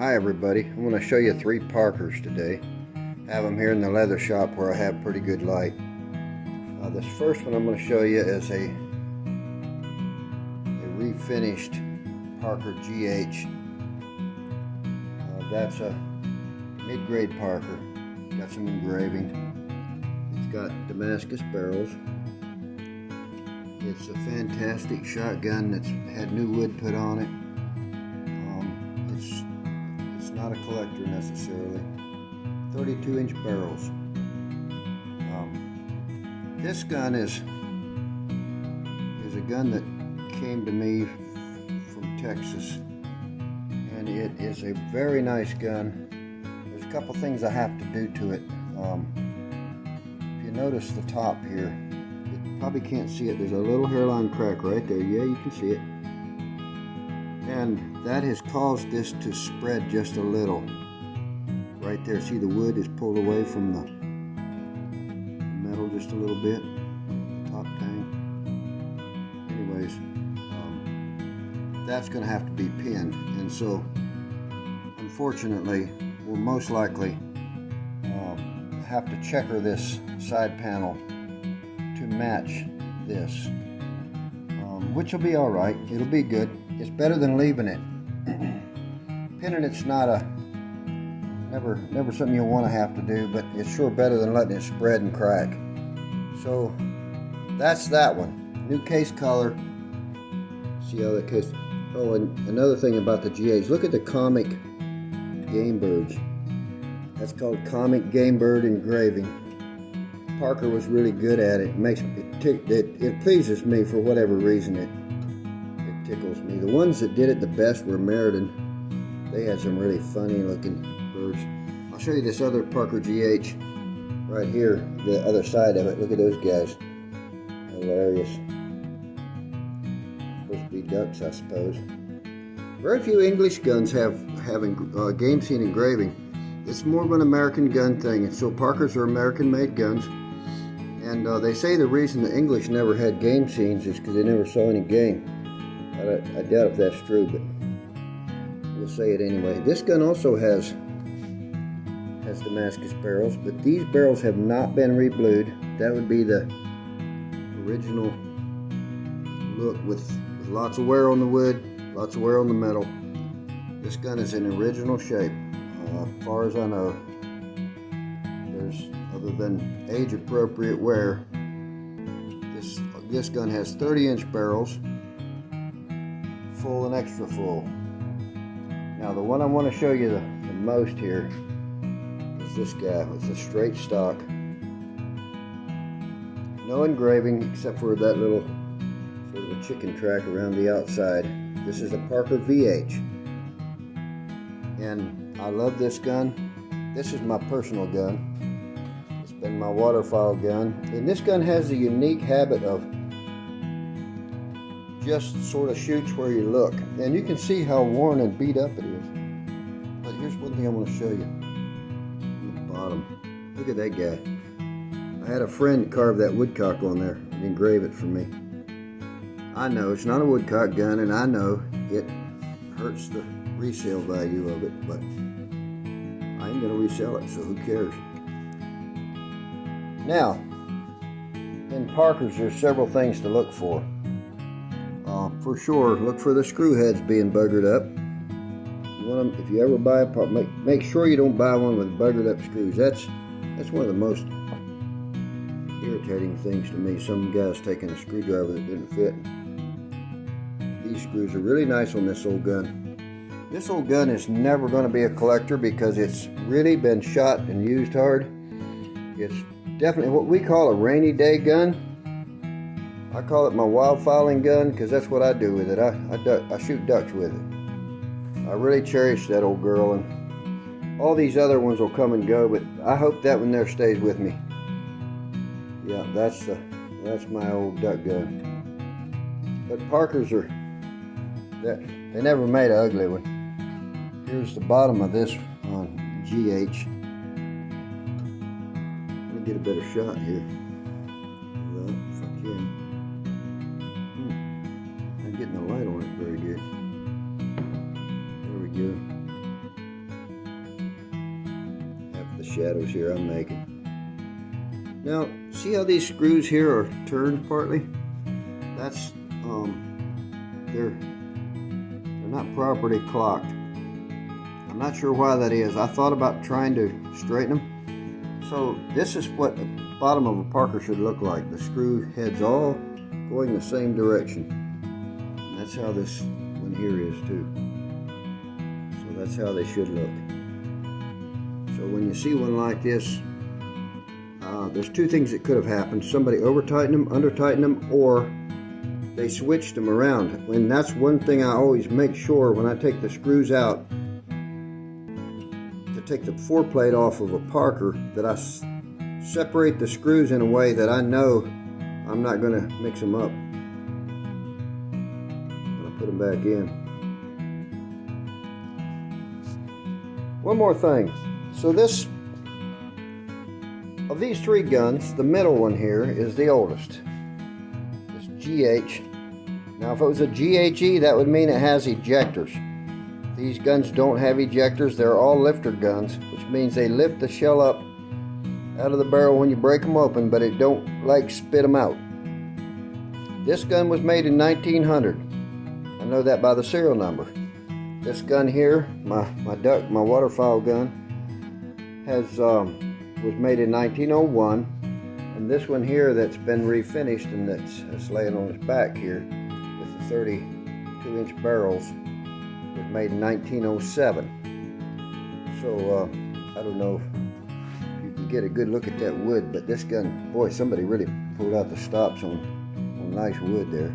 Hi everybody, I'm going to show you 3 Parkers today. Have them here in the leather shop where I have pretty good light. This first one I'm going to show you is a refinished Parker GH. That's a mid-grade Parker. Got some engraving. It's got Damascus barrels. It's a fantastic shotgun that's had new wood put on it. It's not a collector necessarily. 32-inch barrels. This gun is a gun that came to me from Texas, and it is a very nice gun. There's a couple things I have to do to it. If you notice the top here, you probably can't see it. There's a little hairline crack right there. Yeah, you can see it. And that has caused this to spread just a little. Right there, see the wood is pulled away from the metal just a little bit. Top tank. Anyways, that's going to have to be pinned. And so, unfortunately, we'll most likely have to checker this side panel to match this. Which will be alright. It'll be good. It's better than leaving it. Pinning it's not never something you'll want to have to do, but it's sure better than letting it spread and crack. So that's that one. New case color. See how that case. Oh, and another thing about the GH. Look at the comic game birds. That's called comic game bird engraving. Parker was really good at it. It pleases me for whatever reason. It tickles me. The ones that did it the best were Meriden. They had some really funny looking birds. I'll show you this other Parker GH right here, the other side of it. Look at those guys. Hilarious. Supposed to be ducks, I suppose. Very few English guns have game scene engraving. It's more of an American gun thing, and so Parkers are American-made guns. And they say the reason the English never had game scenes is because they never saw any game. I doubt if that's true, but we'll say it anyway. This gun also has Damascus barrels, but these barrels have not been reblued. That would be the original look with lots of wear on the wood, lots of wear on the metal. This gun is in original shape. As far as I know, there's, other than age-appropriate wear, this gun has 30-inch barrels, full and extra full. Now the one I want to show you the most here is this guy. It's a straight stock. No engraving except for that little sort of a chicken track around the outside. This is a Parker VH. And I love this gun. This is my personal gun. It's been my waterfowl gun. And this gun has the unique habit of just sort of shoots where you look. And you can see how worn and beat up it is. But here's one thing I want to show you. On the bottom. Look at that guy. I had a friend carve that woodcock on there and engrave it for me. I know it's not a woodcock gun, and I know it hurts the resale value of it, but I ain't gonna resell it, so who cares? Now, in Parkers, there's several things to look for. For sure, look for the screw heads being buggered up. If you ever buy a part, make sure you don't buy one with buggered up screws. That's one of the most irritating things to me. Some guys taking a screwdriver that didn't fit. These screws are really nice on this old gun. This old gun is never going to be a collector because it's really been shot and used hard. It's definitely what we call a rainy day gun. I call it my wildfowling gun because that's what I do with it. I shoot ducks with it. I really cherish that old girl, and all these other ones will come and go, but I hope that one there stays with me. Yeah, that's my old duck gun. But Parkers they never made an ugly one. Here's the bottom of this GH. Let me get a better shot here. If I can. I'm getting the light on it very good. There we go. shadows here I'm making. Now, see how these screws here are turned partly? That's they're not properly clocked. I'm not sure why that is. I thought about trying to straighten them. So this is what the bottom of a Parker should look like. The screw heads all going the same direction. And that's how this one here is too. So that's how they should look. So when you see one like this, there's two things that could have happened. Somebody over tightened them, under tightened them, or they switched them around. And that's one thing I always make sure when I take the screws out, to take the foreplate off of a Parker, that I separate the screws in a way that I know I'm not going to mix them up when I put them back in. One more thing. So this, of these three guns, the middle one here is the oldest. It's GH. Now if it was a GHE, that would mean it has ejectors. These guns don't have ejectors. They're all lifter guns, which means they lift the shell up out of the barrel when you break them open, but it don't like spit them out. This gun was made in 1900. I know that by the serial number. This gun here, my waterfowl gun, was made in 1901, and this one here that's been refinished and that's laying on its back here with the 32-inch barrels was made in 1907. So I don't know if you can get a good look at that wood, but this gun, boy, somebody really pulled out the stops on nice wood there.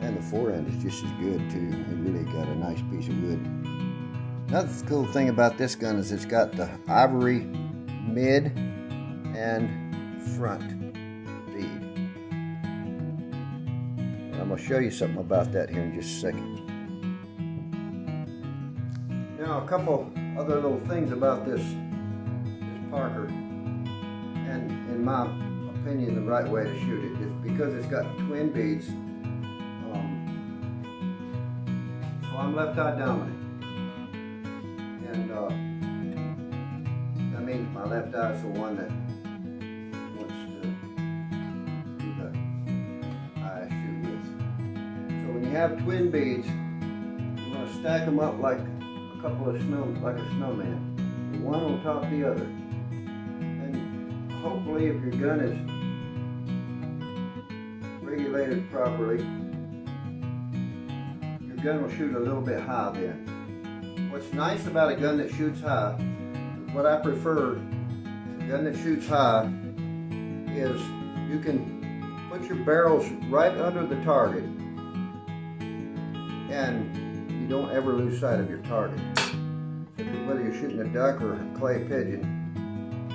And the forend is just as good too. It really got a nice piece of wood. Another cool thing about this gun is it's got the ivory mid and front feed. And I'm going to show you something about that here in just a second. Now a couple other little things about this Parker, and in my opinion the right way to shoot it is because it's got twin beads. So I'm left eye dominant. And that means my left eye is the one that wants to do the eye I shoot with. So when you have twin beads, you want to stack them up like a couple of like a snowman, one on top of the other. And hopefully, if your gun is regulated properly, your gun will shoot a little bit high then. What's nice about a gun that shoots high, what I prefer, a gun that shoots high, is you can put your barrels right under the target and you don't ever lose sight of your target. So whether you're shooting a duck or a clay pigeon,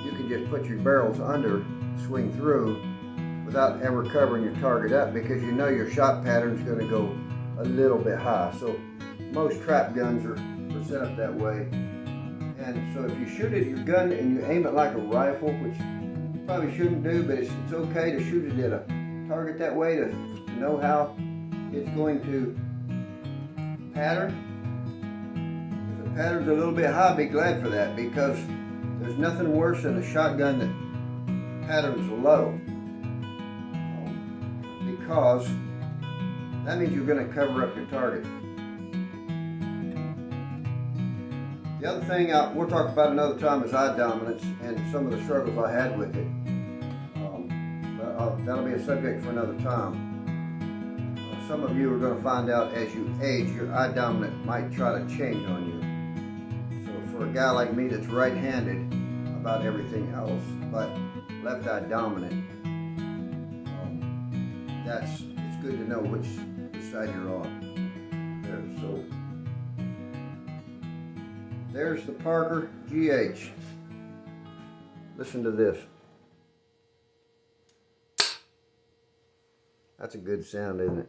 you can just put your barrels under, swing through, without ever covering your target up, because you know your shot pattern is going to go a little bit high. So most trap guns are set up that way. And so if you shoot at your gun and you aim it like a rifle, which you probably shouldn't do, but it's okay to shoot it at a target that way to know how it's going to pattern. If the pattern's a little bit high, be glad for that, because there's nothing worse than a shotgun that patterns low, because that means you're going to cover up your target. The other thing we'll talk about another time is eye dominance and some of the struggles I had with it. But that'll be a subject for another time. Some of you are going to find out as you age, your eye dominant might try to change on you. So for a guy like me that's right-handed about everything else, but left eye dominant, it's good to know which side you're on. There, so there's the Parker GH. Listen to this. That's a good sound, isn't it?